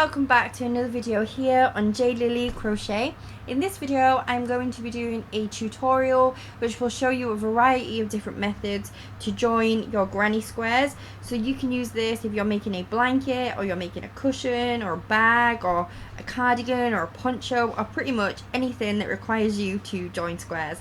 welcome back to another video here on Jade Lilly Crochet. In this video I'm going to be doing a tutorial which will show you a variety of different methods to join your granny squares. So you can use this if you're making a blanket, or you're making a cushion, or a bag, or a cardigan, or a poncho, or pretty much anything that requires you to join squares.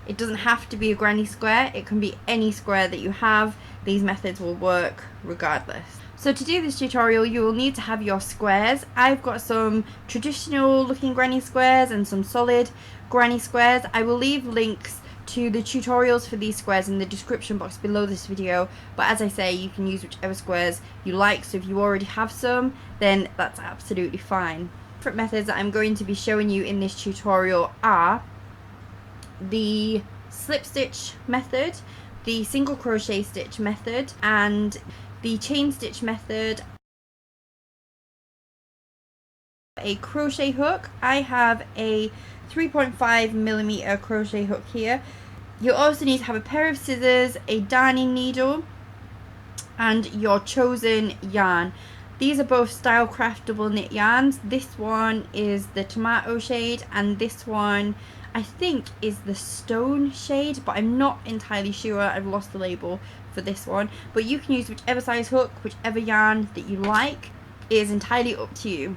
It doesn't have to be a granny square, it can be any square that you have. These methods will work regardless. So to do this tutorial you will need to have your squares. I've got some traditional looking granny squares and some solid granny squares. I will leave links to the tutorials for these squares in the description box below this video, but as I say, you can use whichever squares you like. So if you already have some, then that's absolutely fine. Different methods that I'm going to be showing you in this tutorial are the slip stitch method, the single crochet stitch method, and the chain stitch method. A crochet hook. I have a 3.5mm crochet hook here. You also need to have a pair of scissors, a darning needle, and your chosen yarn. These are both Stylecraft double knit yarns. This one is the tomato shade, and this one I think is the stone shade, but I'm not entirely sure. I've lost the label for this one, but you can use whichever size hook, whichever yarn that you like. It is entirely up to you.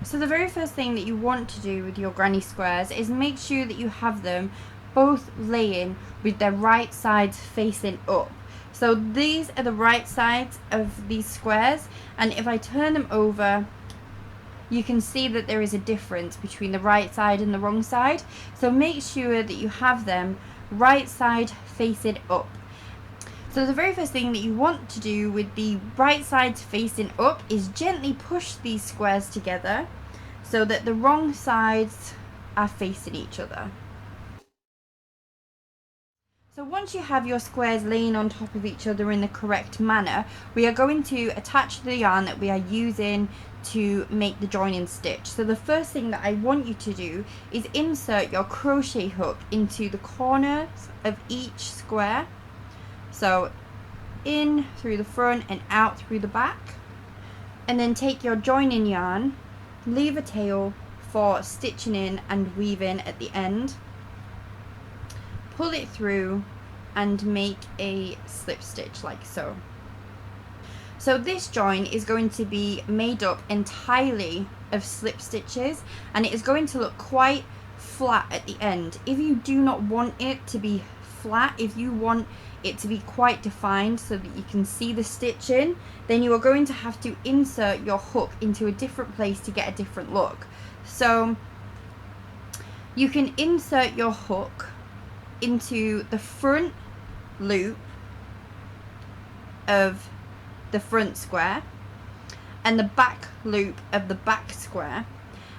So the very first thing that you want to do with your granny squares is make sure that you have them both laying with their right sides facing up. So these are the right sides of these squares, and if I turn them over, you can see that there is a difference between the right side and the wrong side. So make sure that you have them right side facing up. So the very first thing that you want to do with the right sides facing up is gently push these squares together so that the wrong sides are facing each other. So once you have your squares laying on top of each other in the correct manner, we are going to attach the yarn that we are using to make the joining stitch. So the first thing that I want you to do is insert your crochet hook into the corners of each square. So in through the front and out through the back, and then take your joining yarn, leave a tail for stitching in and weaving at the end, pull it through and make a slip stitch like so. So this join is going to be made up entirely of slip stitches, and it is going to look quite flat at the end. If you do not want it to be flat, if you want it to be quite defined so that you can see the stitching, then you are going to have to insert your hook into a different place to get a different look. So you can insert your hook into the front loop of the front square and the back loop of the back square,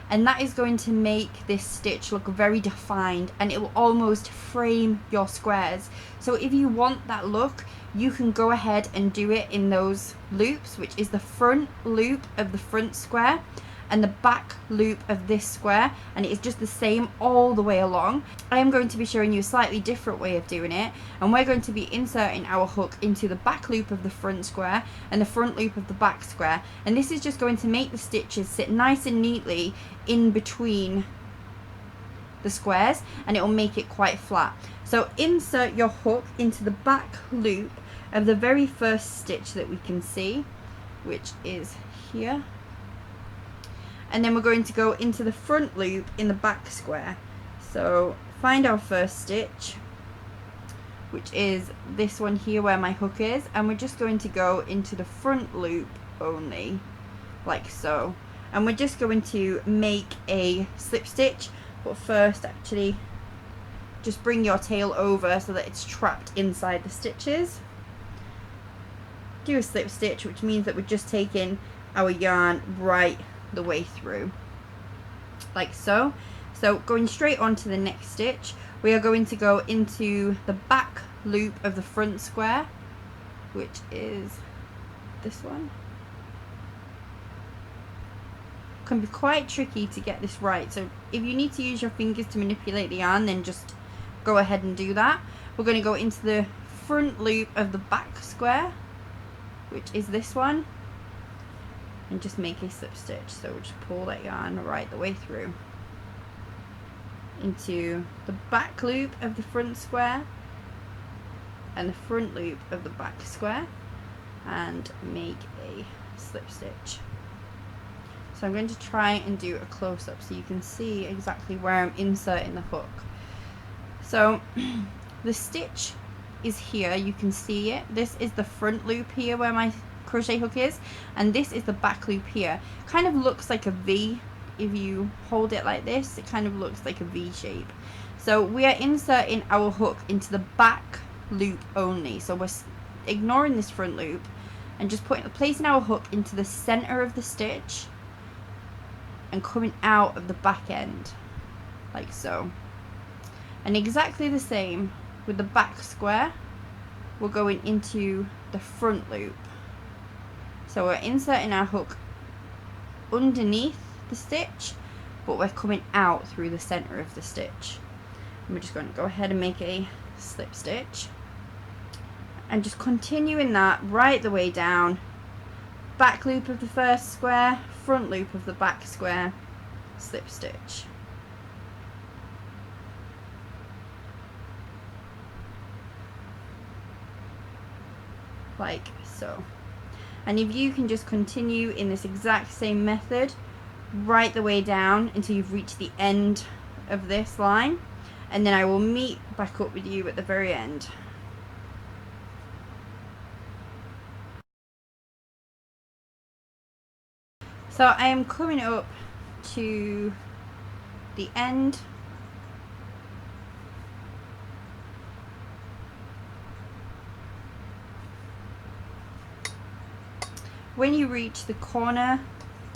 and that is going to make this stitch look very defined, and it will almost frame your squares. So if you want that look, you can go ahead and do it in those loops, which is the front loop of the front square and the back loop of this square, and it is just the same all the way along. I am going to be showing you a slightly different way of doing it, and we're going to be inserting our hook into the back loop of the front square and the front loop of the back square, and this is just going to make the stitches sit nice and neatly in between the squares, and it will make it quite flat. So insert your hook into the back loop of the very first stitch that we can see, which is here, and then we're going to go into the front loop in the back square. So find our first stitch, which is this one here where my hook is, and we're just going to go into the front loop only, like so, and we're just going to make a slip stitch. But first, actually, just bring your tail over so that it's trapped inside the stitches. Do a slip stitch, which means that we're just taking our yarn right the way through, like so. So going straight on to the next stitch, we are going to go into the back loop of the front square, which is this one. Can be quite tricky to get this right, so if you need to use your fingers to manipulate the yarn, then just go ahead and do that. We're going to go into the front loop of the back square, which is this one, and just make a slip stitch. So we'll just pull that yarn right the way through into the back loop of the front square and the front loop of the back square and make a slip stitch. So I'm going to try and do a close-up so you can see exactly where I'm inserting the hook. So the stitch is here, you can see it. This is the front loop here where my crochet hook is, and this is the back loop here. Kind of looks like a V. If you hold it like this, it kind of looks like a V shape. So we are inserting our hook into the back loop only. So we're ignoring this front loop and just placing our hook into the center of the stitch and coming out of the back end like so. And exactly the same with the back square, we're going into the front loop. So we're inserting our hook underneath the stitch, but we're coming out through the center of the stitch. And we're just going to go ahead and make a slip stitch and just continuing that right the way down. Back loop of the first square, front loop of the back square, slip stitch. Like so. And if you can just continue in this exact same method right the way down until you've reached the end of this line, and then I will meet back up with you at the very end. So I am coming up to the end. When you reach the corner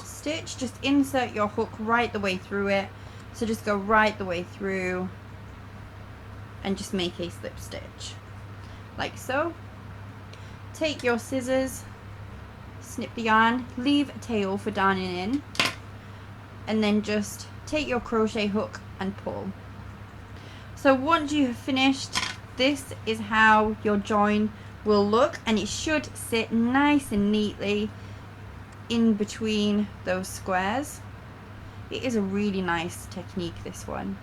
stitch, just insert your hook right the way through it. So just go right the way through and just make a slip stitch like so. Take your scissors, snip the yarn, leave a tail for darning in, and then just take your crochet hook and pull. So once you have finished, this is how your join will look, and it should sit nice and neatly in between those squares. It is a really nice technique, this one.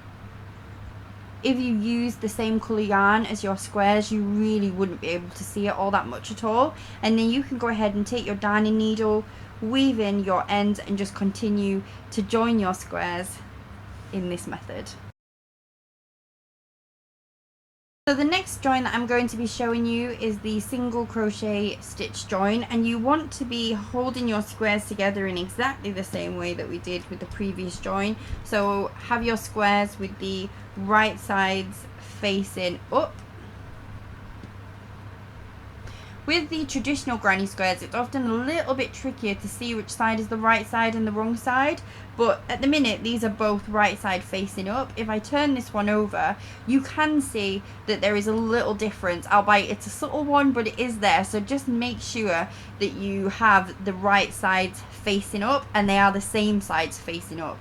If you use the same colour yarn as your squares, you really wouldn't be able to see it all that much at all. And then you can go ahead and take your darning needle, weave in your ends, and just continue to join your squares in this method. So the next join that I'm going to be showing you is the single crochet stitch join, and you want to be holding your squares together in exactly the same way that we did with the previous join. So have your squares with the right sides facing up. With the traditional granny squares, it's often a little bit trickier to see which side is the right side and the wrong side, but at the minute these are both right side facing up. If I turn this one over, you can see that there is a little difference, albeit it's a subtle one, but it is there. So just make sure that you have the right sides facing up and they are the same sides facing up.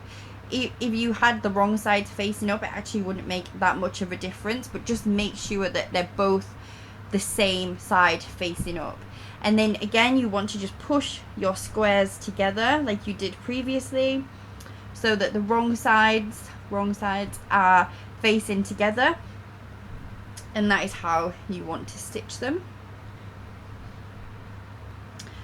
If you had the wrong sides facing up, it actually wouldn't make that much of a difference, but just make sure that they're both the same side facing up. And then again, you want to just push your squares together like you did previously, so that the wrong sides are facing together, and that is how you want to stitch them.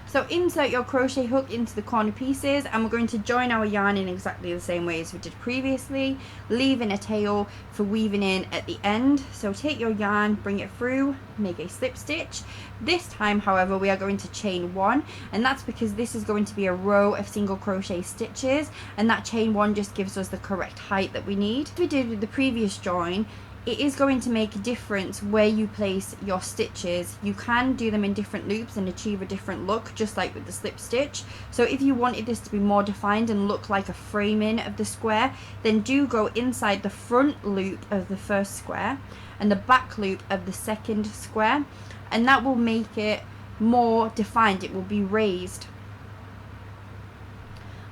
So insert your crochet hook into the corner pieces, and we're going to join our yarn in exactly the same way as we did previously, leaving a tail for weaving in at the end. So take your yarn, bring it through, make a slip stitch. This time, however, we are going to chain one, and that's because this is going to be a row of single crochet stitches, and that chain one just gives us the correct height that we need. As we did with the previous join, it is going to make a difference where you place your stitches. You can do them in different loops and achieve a different look, just like with the slip stitch. So if you wanted this to be more defined and look like a framing of the square, then do go inside the front loop of the first square and the back loop of the second square, and that will make it more defined. It will be raised.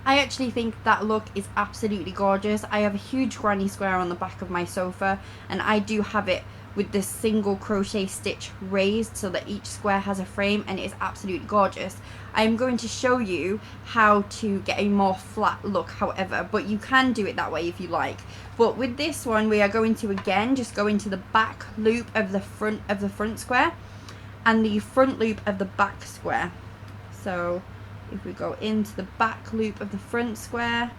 I actually think that look is absolutely gorgeous. I have a huge granny square on the back of my sofa, and I do have it with this single crochet stitch raised so that each square has a frame, and it is absolutely gorgeous. I'm going to show you how to get a more flat look, however, but you can do it that way if you like. But with this one, we are going to again just go into the back loop of the front square and the front loop of the back square. So if we go into the back loop of the front square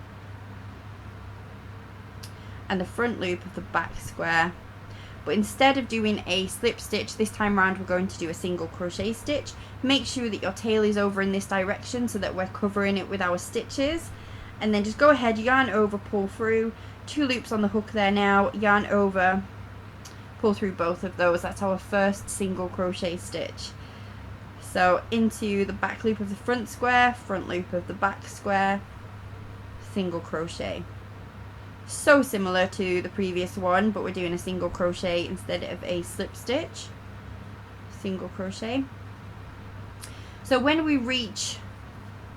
and the front loop of the back square, but instead of doing a slip stitch this time around, we're going to do a single crochet stitch. Make sure that your tail is over in this direction so that we're covering it with our stitches, and then just go ahead, yarn over, pull through, 2 loops on the hook there now, yarn over, pull through both of those. That's our first single crochet stitch. So into the back loop of the front square, front loop of the back square, single crochet. So similar to the previous one, but we're doing a single crochet instead of a slip stitch. Single crochet. So when we reach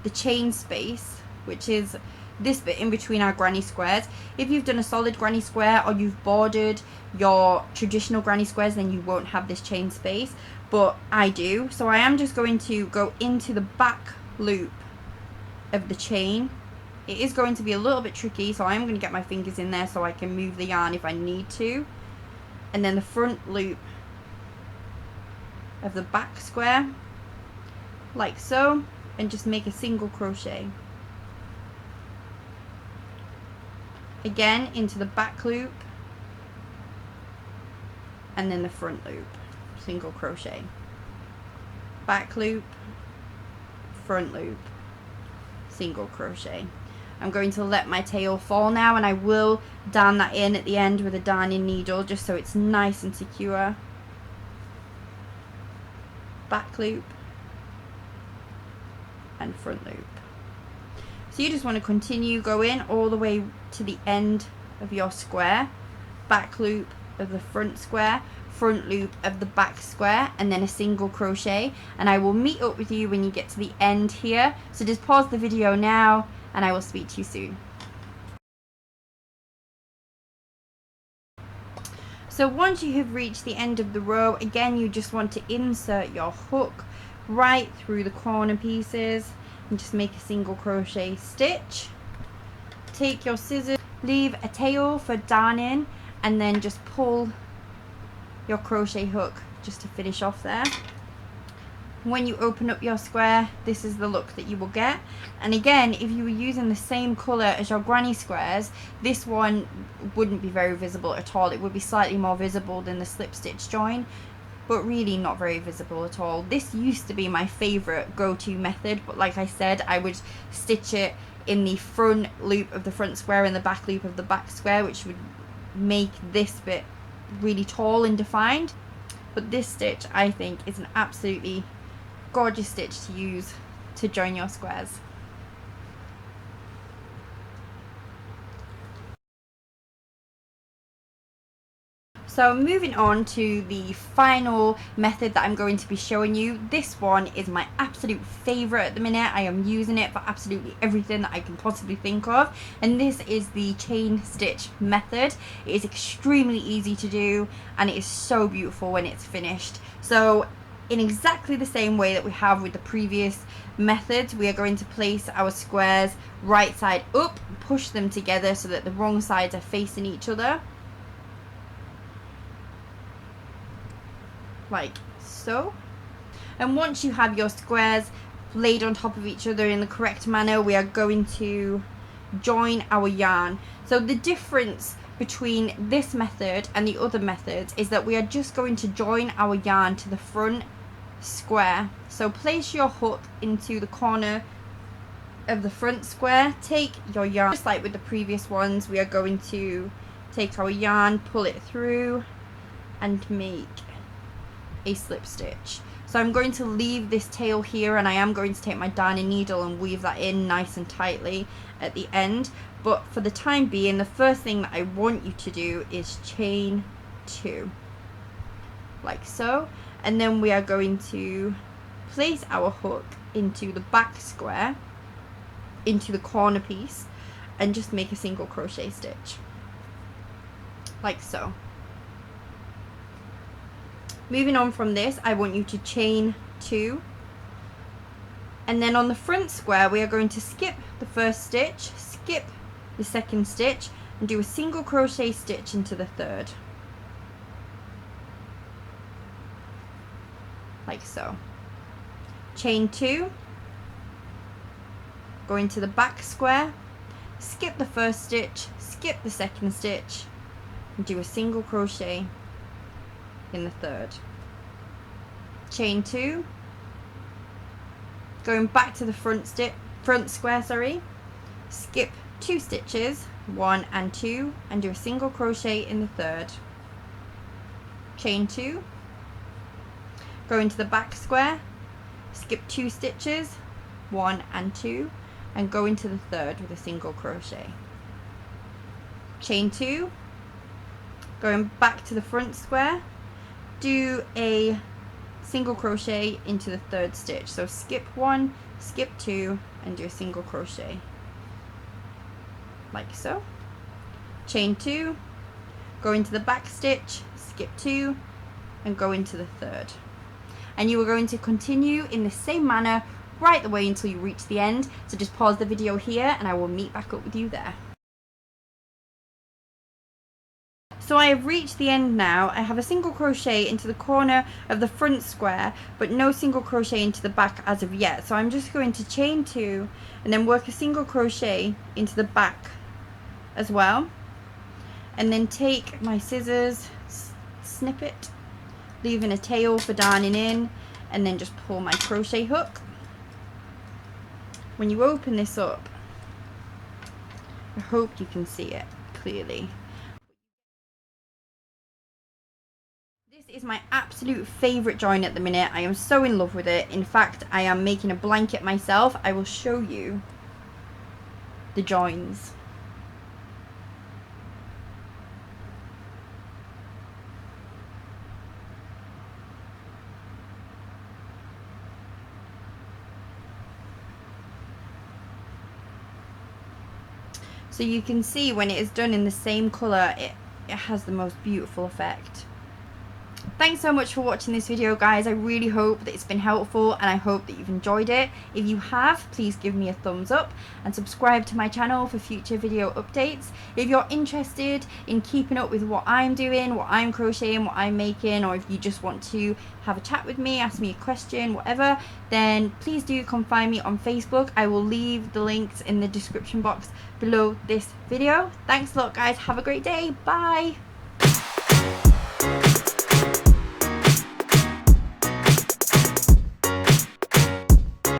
the chain space, which is this bit in between our granny squares, if you've done a solid granny square or you've bordered your traditional granny squares, then you won't have this chain space, but I do. So I am just going to go into the back loop of the chain. It is going to be a little bit tricky, so I'm going to get my fingers in there so I can move the yarn if I need to. And then the front loop of the back square, like so, and just make a single crochet. Again, into the back loop, and then the front loop, single crochet. Back loop, front loop, single crochet. I'm going to let my tail fall now, and I will darn that in at the end with a darning needle just so it's nice and secure. Back loop and front loop. So you just want to continue going all the way to the end of your square, back loop of the front square, front loop of the back square, and then a single crochet, and I will meet up with you when you get to the end here. So just pause the video now and I will speak to you soon. So once you have reached the end of the row, again you just want to insert your hook right through the corner pieces and just make a single crochet stitch. Take your scissors, leave a tail for darning, and then just pull your crochet hook just to finish off there. When you open up your square, this is the look that you will get. And again, if you were using the same colour as your granny squares, this one wouldn't be very visible at all. It would be slightly more visible than the slip stitch join, but really not very visible at all. This used to be my favourite go-to method, but like I said, I would stitch it in the front loop of the front square and the back loop of the back square, which would make this bit really tall and defined. But this stitch, I think, is an absolutely gorgeous stitch to use to join your squares. So moving on to the final method that I'm going to be showing you. This one is my absolute favourite at the minute. I am using it for absolutely everything that I can possibly think of, and this is the chain stitch method. It is extremely easy to do and it is so beautiful when it's finished. So in exactly the same way that we have with the previous methods, we are going to place our squares right side up, push them together so that the wrong sides are facing each other, like so. And once you have your squares laid on top of each other in the correct manner, we are going to join our yarn. So the difference between this method and the other methods is that we are just going to join our yarn to the front square. So place your hook into the corner of the front square, take your yarn, just like with the previous ones, we are going to take our yarn, pull it through and make a slip stitch. So I'm going to leave this tail here, and I am going to take my darning needle and weave that in nice and tightly at the end. But for the time being, the first thing that I want you to do is chain 2, like so. And then we are going to place our hook into the back square, into the corner piece, and just make a single crochet stitch, like so. Moving on from this, I want you to chain 2, and then on the front square we are going to skip the first stitch, skip the second stitch, and do a single crochet stitch into the third, like so. Chain 2, go into the back square, skip the first stitch, skip the second stitch, and do a single crochet in the third. Chain 2, going back to the front square, skip 2 stitches, 1 and 2, and do a single crochet in the third. Chain 2, go into the back square, skip 2 stitches, 1 and 2, and go into the third with a single crochet. Chain 2, going back to the front square, do a single crochet into the third stitch. So skip 1, skip 2, and do a single crochet, like so. Chain 2, go into the back stitch, skip 2, and go into the third. And you are going to continue in the same manner right the way until you reach the end. So just pause the video here and I will meet back up with you there. So I have reached the end now. I have a single crochet into the corner of the front square, but no single crochet into the back as of yet. So I'm just going to chain 2 and then work a single crochet into the back as well. And then take my scissors, snip it, leaving a tail for darning in, and then just pull my crochet hook. When you open this up, I hope you can see it clearly. This is my absolute favourite join at the minute. I am so in love with it. In fact, I am making a blanket myself. I will show you the joins. So you can see when it is done in the same colour, it has the most beautiful effect. Thanks so much for watching this video, guys. I really hope that it's been helpful and I hope that you've enjoyed it. If you have, please give me a thumbs up and subscribe to my channel for future video updates. If you're interested in keeping up with what I'm doing, what I'm crocheting, what I'm making, or if you just want to have a chat with me, ask me a question, whatever, then please do come find me on Facebook. I will leave the links in the description box below this video. Thanks a lot, guys. Have a great day. Bye.